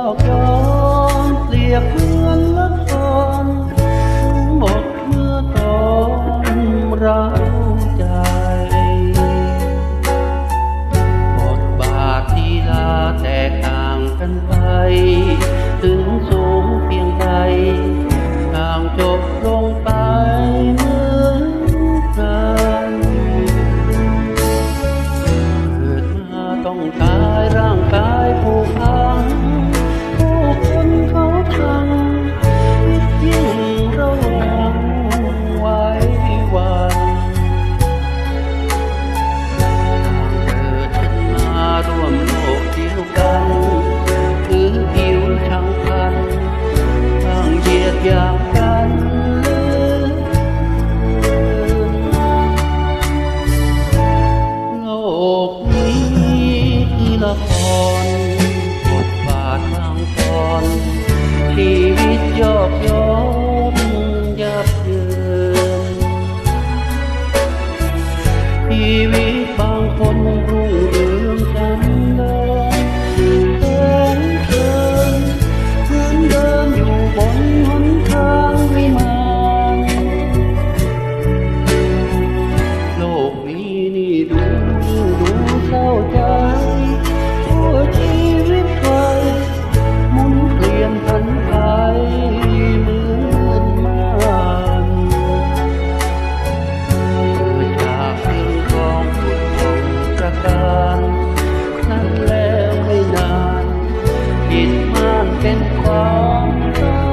อกย้อนเปรียบเหมือนละครหมดเมื่อตอนเราใจบทบาทที่ลาแตกต่างกันไปถึงสูงเพียงใดต่างจบลงไปเหมือนกันเกิดมาต้องตายร่างกายผู้พังผู้คนเขาชังคิดยิ่งระวังไว้วันต่างเกิดขึ้นมาร่วมโลกเดียวกันถือผิวช่างพันต่างเหยียดหยามกันโลกนี้คือละครบทบาทบางตอนชีวิตยอกย้อนยับเยินชีวิตบางคนรุ่งเรืองจำเริญเดินเดินพื้นเดินอยู่บนหนทางวิมานโลกนี้นี่ดูเศร้าใจชั่วชีวิตใครหมุนเปลี่ยนผันไปเหมือนมันเกิดจากเรื่องของบุญของประการนั้นแล้วไม่นานผิดม่านเป็นความตาย